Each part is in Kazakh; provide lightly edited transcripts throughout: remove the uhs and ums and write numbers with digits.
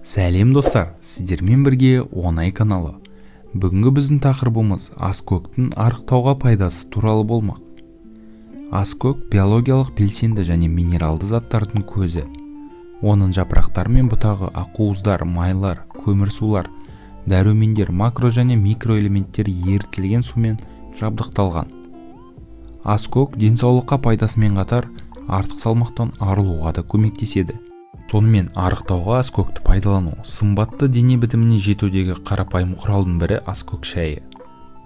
Сәлем достар, сіздермен бірге оңай каналы. Бүгінгі біздің тақырыбымыз аскөктің арықтауға пайдасы туралы болмақ. Аскөк биологиялық белсенді және минералды заттардың көзі. Оның жапырақтары мен бұтағы ақуыздар, майлар, көмірсулар, дәрумендер, макро және микроэлементтер ерітілген сумен жабдықталған. Аскөк денсаулыққа пайдасымен қатар артық салмақтан арылуға да көмектеседі. Сонымен арықтауға аскөкті пайдалану сымбатты дене бітіміне жетудегі қарапайым құралдың бірі аскөк шайы.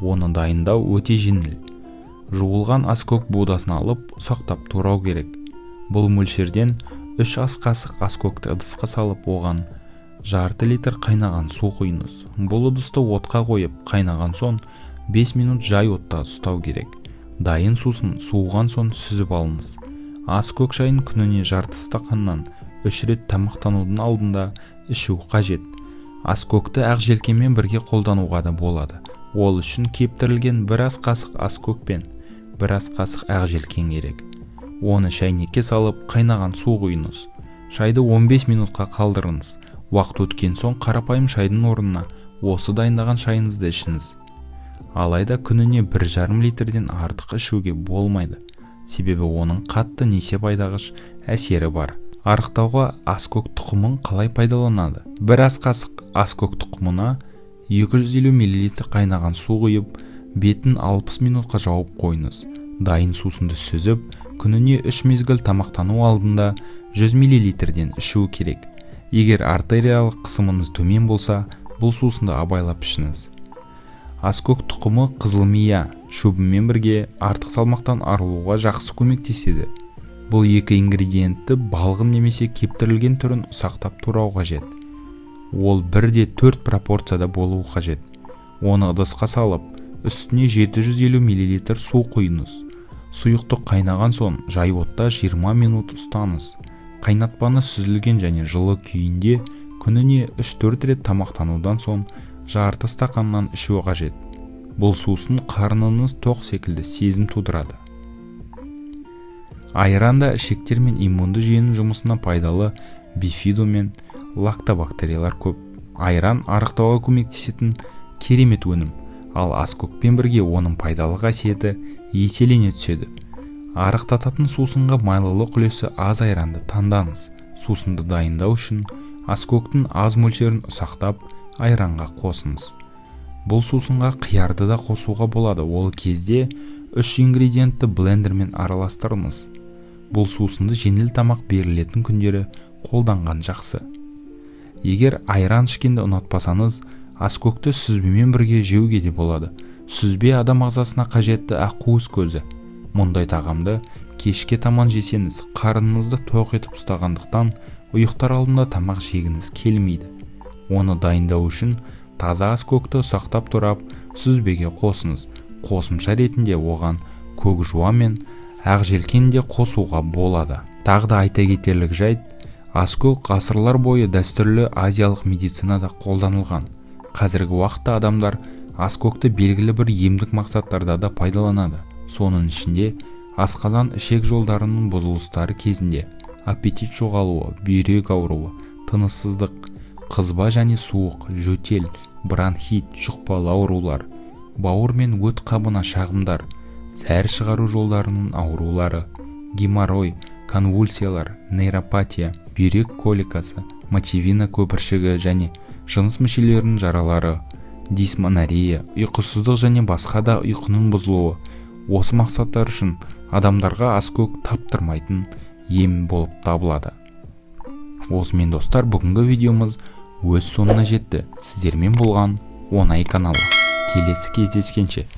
Оны дайындау өте жеңіл. Жуылған аскөк будасын алып, ұсақтап турау керек. Бұл мөлшерден 3 ас қасық аскөкті ыдысқа салып, оған жарты литр қайнаған су құйыңыз. Бұл ыдысты отқа қойып, қайнаған соң 5 минут жай отта ұстау керек. Дайын сусын суыған соң сүзіп алыңыз. Аскөк шайын күніне жарты стақаннан 3 рет тамақтанудың алдында ішу қажет. Аскөкті ақ желкенмен бірге қолдануға да болады. Ол үшін кептірілген 1 ас қасық аскөк пен 1 ас қасық ақ желкен керек. Оны шайнекке салып, қайнаған су құйыңыз. Шайды 15 минутқа қалдырыңыз. Уақыт өткен соң қарапайым шайдың орнына осы дайындаған шайыңызды ішіңіз. Алайда күніне 1,5 литрден артық ішуге болмайды. Себебі оның қатты несе пайдағыш әсері бар. Арықтауға аскөк тұқымын қалай пайдаланады? 1 ас қасық аскөк тұқымына 250 мл қайнаған су құйып, бетін 60 минутқа жауып қойыңыз. Дайын сусынды сүзіп, күніне 3 мезгіл тамақтану алдында 100 мл-ден ішу керек. Егер артериялық қысымыңыз төмен болса, бұл сусынды абайлап ішіңіз. Аскөк тұқымы қызылмия шөбімен бірге артық салмақтан арылуға жақсы көмектеседі. Бұл екі ингредиентті балғын немесе кептірілген түрін ұсақтап турау қажет. Ол 1:4 пропорцияда болуы қажет. Оны ыдысқа салып, үстіне 750 мл су құйыңыз. Сұйықты қайнаған соң жай отта 20 минут ұстаңыз. Қайнатпаны сүзілген және жылы күйінде күніне 3-4 рет тамақтанудан соң жарты стақаннан ішу қажет. Бұл сусын қарныңыз тоқ секілді сезім тудырады. Айранда ішектер мен иммунды жүйенің жұмысына пайдалы бифидо мен лактобактериялар көп. Айран арықтауға көмектесетін керемет өнім, ал аскөкпен бірге оның пайдалы қасиеті еселене түседі. Арықтататын сусынға майлылық үлесі аз айранды таңдаңыз. Сусынды дайындау үшін аскөктің аз мөлшерін ұсақтап айранға қосыңыз. Бұл сусынға қиярды да қосуға болады. Ол кезде 3 ингредиентті блендермен араластырыңыз. Бұл сусынды жеңіл тамақ берілетін күндері қолданған жақсы. Егер айран ішкенді ұнатпасаңыз, аскөкті сүзбемен бірге жеуге де болады. Сүзбе адам ағзасына қажетті ақуыз көзі. Мұндай тағамды кешке таман жесеңіз, қарныңызды тоқ етіп ұстағандықтан ұйықтар алдында тамақ жегіңіз келмейді. Оны дайындау үшін таза аскөкті ұсақтап турап, сүзбеге қосыңыз. Қосымша ретінде оған көк жуа мен ақ желкен де қосуға болады. Тағы да айта кетерлік жайт, аскөк ғасырлар бойы дәстүрлі азиялық медицинада қолданылған. Қазіргі уақытта адамдар аскөкті белгілі бір емдік мақсаттарда да пайдаланады. Соның ішінде асқазан ішек жолдарының бұзылыстары кезінде аппетит жоғалуы, бүйрек ауруы, тыныссыздық, қызба және суық, жөтел, бронхит, жұқпалы аурулар, бауыр мен өт қабына шағымдар, зәр шығару жолдарының аурулары, геморрой, конвульсиялар, нейропатия, бүйрек коликасы, мочевина көпіршігі және жыныс мүшелерінің жаралары, дисмонорея, ұйқысыздық және басқа да ұйқының бұзылуы. Осы мақсаттар үшін адамдарға аскөк таптырмайтын ем болып табылады. Осымен достар, бүгінгі видеомыз өз соңына жетті. Сіздермен болған оңай каналы. Келесі кездескенше